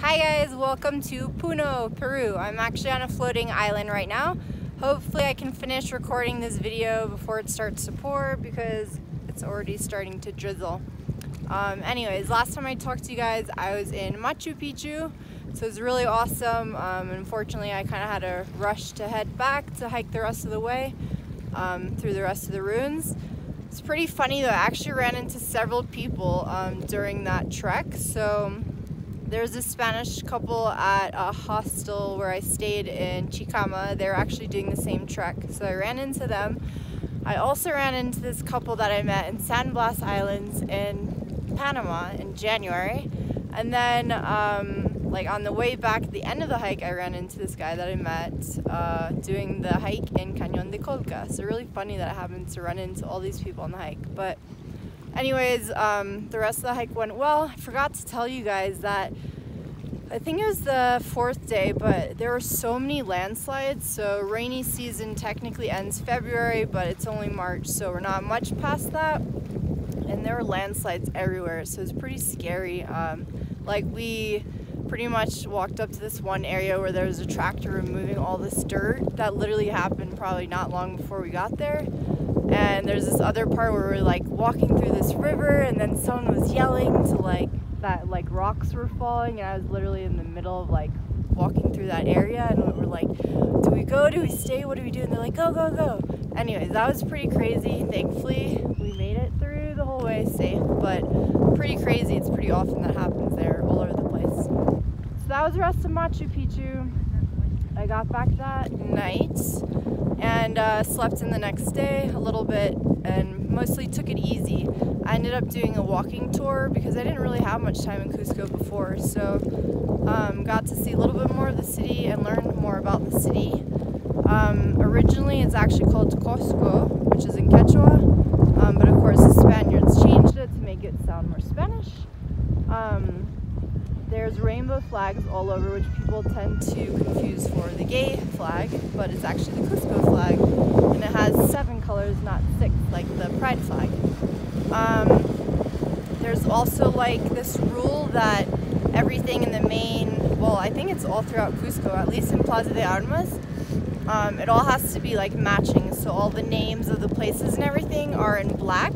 Hi guys, welcome to Puno, Peru. I'm actually on a floating island right now. Hopefully I can finish recording this video before it starts to pour because it's already starting to drizzle. Anyways, last time I talked to you guys, I was in Machu Picchu, so it was really awesome. Unfortunately, I kind of had to rush to head back to hike the rest of the way through the rest of the ruins. It's pretty funny though, I actually ran into several people during that trek. So there's a Spanish couple at a hostel where I stayed in Chicama. They're actually doing the same trek, so I ran into them. I also ran into this couple that I met in San Blas Islands in Panama in January. And then like on the way back at the end of the hike, I ran into this guy that I met doing the hike in Cañón de Colca. So really funny that I happened to run into all these people on the hike. But anyways, the rest of the hike went well. I forgot to tell you guys that I think it was the fourth day, but there were so many landslides. So rainy season technically ends February, but it's only March, so we're not much past that. And there were landslides everywhere, so it was pretty scary. Like we pretty much walked up to this one area where there was a tractor removing all this dirt. That literally happened probably not long before we got there. And there's this other part where we're like walking through this river, and then someone was yelling to like that like rocks were falling, and I was literally in the middle of like walking through that area, and we were like, do we go, do we stay, what do we do? And they're like, go, go, go. Anyways, that was pretty crazy. Thankfully we made it through the whole way safe, but pretty crazy. It's pretty often that happens there all over the place. So that was the rest of Machu Picchu. I got back that night and slept in the next day a little bit and mostly took it easy. I ended up doing a walking tour because I didn't really have much time in Cusco before, so got to see a little bit more of the city and learn more about the city. Originally it's actually called Cusco, which is in Quechua, but of course the Spaniards changed it to make it sound more Spanish. There's rainbow flags all over, which people tend to confuse for the gay flag, but it's actually the Cusco flag, and it has 7 colors, not 6, like the pride flag. There's also like this rule that everything in the main, well, I think it's all throughout Cusco, at least in Plaza de Armas, it all has to be like matching, so all the names of the places and everything are in black,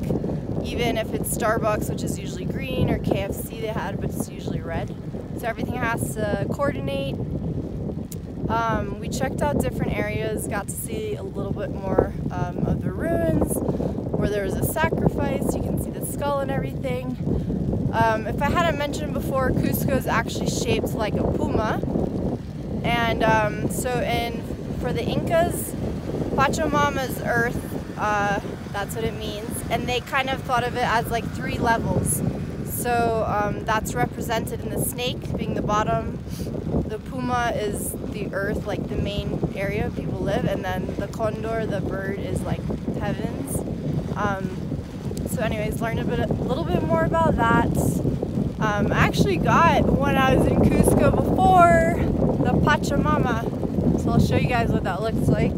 even if it's Starbucks, which is usually green, or KFC they had, but it's usually red. So everything has to coordinate. We checked out different areas, got to see a little bit more of the ruins, where there was a sacrifice. You can see the skull and everything. If I hadn't mentioned before, Cusco is actually shaped like a puma. And for the Incas, Pachamama's earth, that's what it means. And they kind of thought of it as like 3 levels. So that's represented in the snake being the bottom. The puma is the earth, like the main area people live, and then the condor, the bird, is like heavens. So anyways, learned a little bit more about that. I actually got, when I was in Cusco before, the Pachamama. So I'll show you guys what that looks like.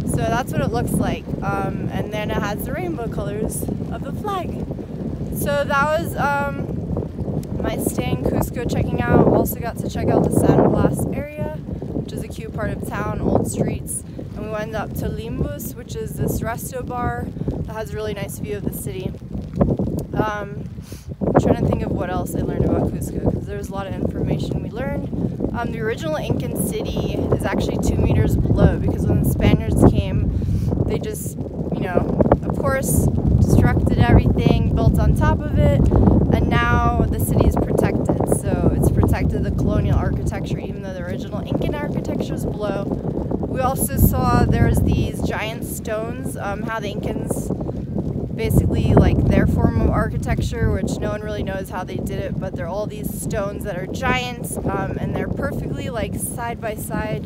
So that's what it looks like. And then it has the rainbow colors of the flag. So that was my stay in Cusco checking out. Also got to check out the San Blas area, which is a cute part of town, old streets. And we went up to Limbus, which is this resto bar that has a really nice view of the city. I'm trying to think of what else I learned about Cusco, because there was a lot of information we learned. The original Incan city is actually 2 meters below, because when the Spaniards came, they just, you know, of course, destructed everything, built on top of it, and now the city is protected. So it's protected the colonial architecture, even though the original Incan architecture is below. We also saw there's these giant stones, how the Incans, basically like their form of architecture, which no one really knows how they did it, but they're all these stones that are giant, and they're perfectly like side by side,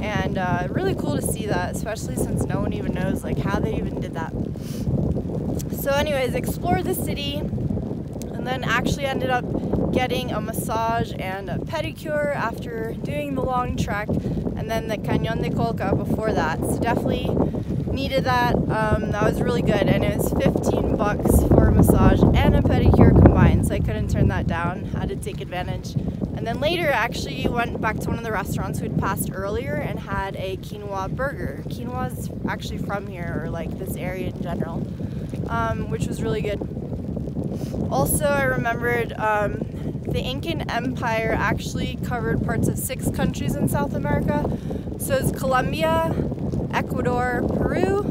and really cool to see that, especially since no one even knows like how they even did that. So anyways, explored the city, and then actually ended up getting a massage and a pedicure after doing the long trek, and then the Cañón de Colca before that. So definitely needed that. That was really good, and it was 15 bucks for a massage and a pedicure combined, so I couldn't turn that down. Had to take advantage. And then later, actually went back to one of the restaurants we'd passed earlier and had a quinoa burger. Quinoa is actually from here, or like this area in general, which was really good. Also, I remembered the Incan Empire actually covered parts of 6 countries in South America. So it's Colombia, Ecuador, Peru,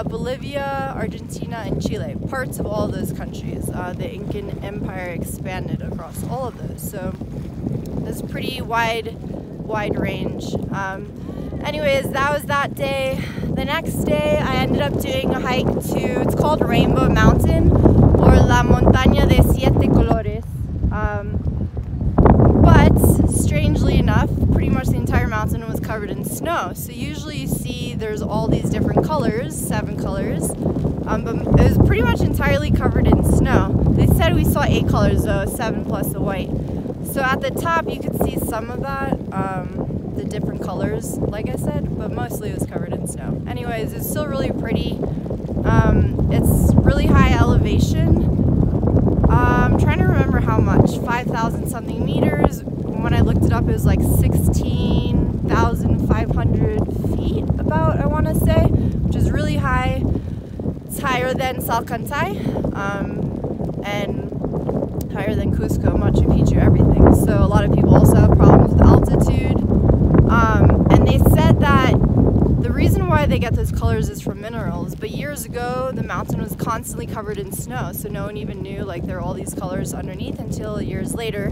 Bolivia, Argentina, and Chile. Parts of all those countries. The Incan Empire expanded across all of those. So it's pretty wide range. Anyways, that was that day. The next day, I ended up doing a hike to, it's called Rainbow Mountain, or La Montaña de Siete Colores. But strangely enough, pretty much the entire mountain was covered in snow. So usually you see there's all these different colors, 7 colors, but it was pretty much entirely covered in snow. They said we saw 8 colors though, 7 plus the white. So at the top you could see some of that, the different colors, like I said, but mostly it was covered in snow. Anyways, it's still really pretty. It's really high elevation. I'm trying to remember how much, 5,000 something meters. When I looked it up, it was like 16,500 feet about, I want to say, which is really high. It's higher than Salcantay, and higher than Cusco, Machu Picchu, everything. So a lot of people also have problems with altitude. And they said that the reason why they get those colors is from minerals, but years ago the mountain was constantly covered in snow, so no one even knew like there were all these colors underneath until years later.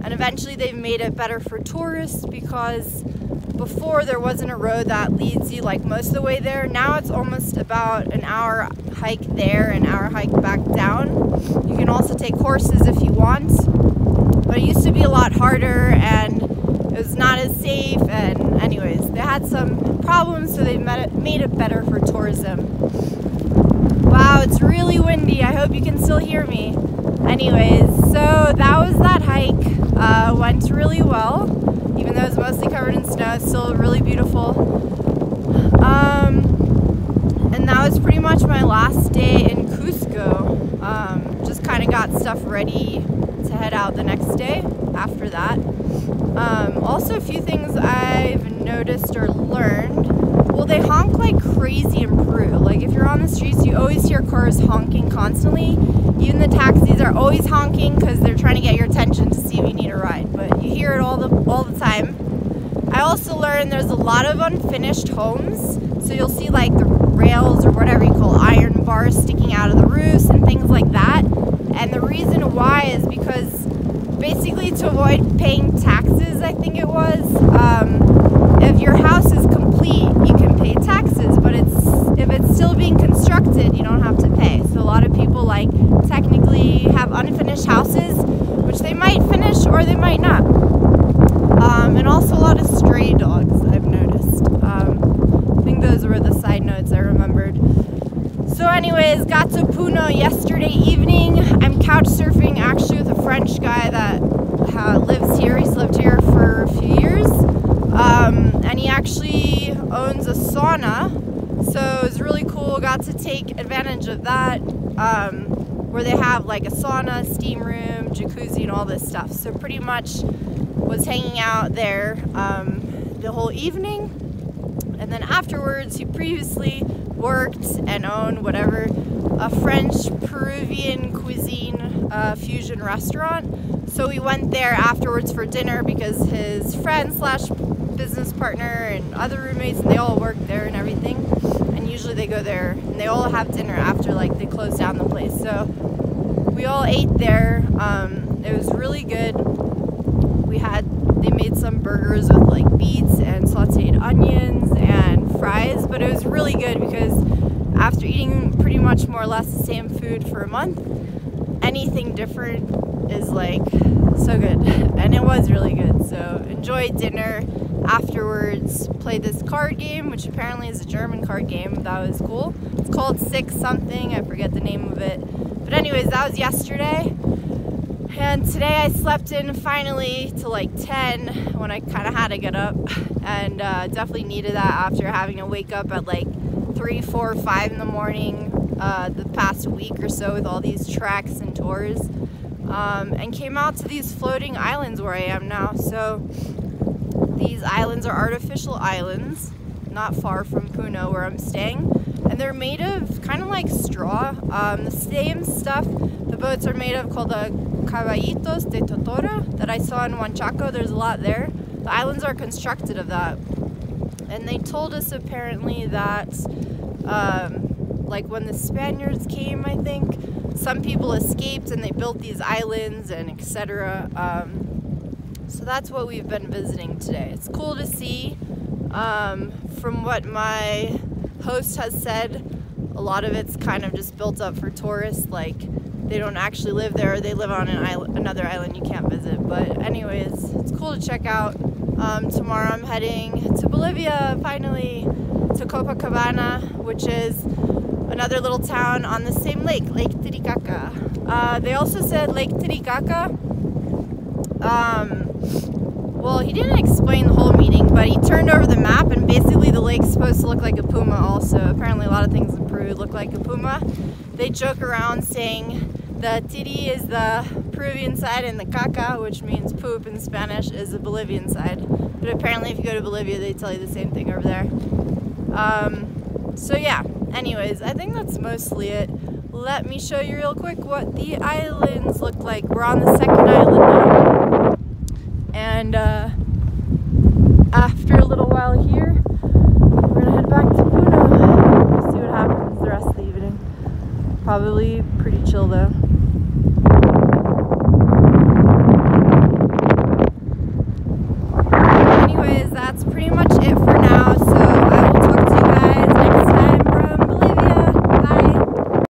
And eventually they've made it better for tourists, because before there wasn't a road that leads you like most of the way there. Now it's almost about an hour hike there, an hour hike back down. You can also take horses if you want, but it used to be a lot harder and it was not as safe, and anyways, they had some problems, so they made it better for tourism. Wow, it's really windy. I hope you can still hear me. Anyways, so that was that hike. Went really well, even though it was mostly covered in snow. It's still really beautiful. And that was pretty much my last day in Cusco. Just kind of got stuff ready to head out the next day after that. Also, a few things I've noticed or learned. Well, they honk like crazy in Peru. Like if you're on the streets, you always hear cars honking constantly. Even the taxis are always honking because they're trying to get your attention to see if you need a ride. But you hear it all the time. I also learned there's a lot of unfinished homes. So you'll see like the rails or whatever you call iron bars sticking out of the roofs and things like that. And the reason why is because basically to avoid paying taxes, I think it was. If your house is complete, you can pay taxes, but if it's still being constructed, you don't have to pay. So a lot of people like technically have unfinished houses, which they might finish or they might not. And also a lot of stray dogs, I've noticed. I think those were the side notes I remembered. So anyways, got to Puno yesterday evening. I'm couch surfing actually with a French guy that lives here. He's lived here for a few years. And he actually owns a sauna. So it was really cool. Got to take advantage of that, where they have like a sauna, steam room, jacuzzi, and all this stuff. So pretty much was hanging out there the whole evening. And then afterwards, he previously worked and owned whatever, a French-Peruvian cuisine fusion restaurant. So we went there afterwards for dinner because his friend slash business partner and other roommates, and they all work there and everything. And usually they go there and they all have dinner after like they close down the place. So we all ate there. It was really good. They made some burgers with like beets and sauteed onions and fries, but it was really good because after eating pretty much more or less the same food for a month, anything different is like so good. And it was really good. So enjoyed dinner. Afterwards, played this card game, which apparently is a German card game. That was cool. It's called Six something, I forget the name of it. But anyways, that was yesterday. And today I slept in finally till like 10 when I kind of had to get up, and definitely needed that after having to wake up at like 3, 4, 5 in the morning the past week or so with all these treks and tours. and came out to these floating islands where I am now. So these islands are artificial islands, not far from Puno where I'm staying, and they're made of kind of like straw. The same stuff the boats are made of called the caballitos de Totora that I saw in Huanchaco. There's a lot there. The islands are constructed of that. And they told us apparently that like when the Spaniards came, I think, some people escaped and they built these islands and etc. So that's what we've been visiting today. It's cool to see. From what my host has said, a lot of it's kind of just built up for tourists. Like, they don't actually live there, or they live on an island, another island you can't visit. But anyways, it's cool to check out. Tomorrow I'm heading to Bolivia, finally, to Copacabana, which is another little town on the same lake, Lake Titicaca. They also said Lake Titicaca, well, he didn't explain the whole meeting, but he turned over the map, and basically the lake's supposed to look like a puma also. Apparently a lot of things in Peru look like a puma. They joke around saying the tiri is the Peruvian side and the caca, which means poop in Spanish, is the Bolivian side. But apparently if you go to Bolivia, they tell you the same thing over there. So yeah, anyways, I think that's mostly it. Let me show you real quick what the islands look like. We're on the second island now. And after a little while here, we're gonna head back to Puno. We'll see what happens the rest of the evening. Probably pretty chill though.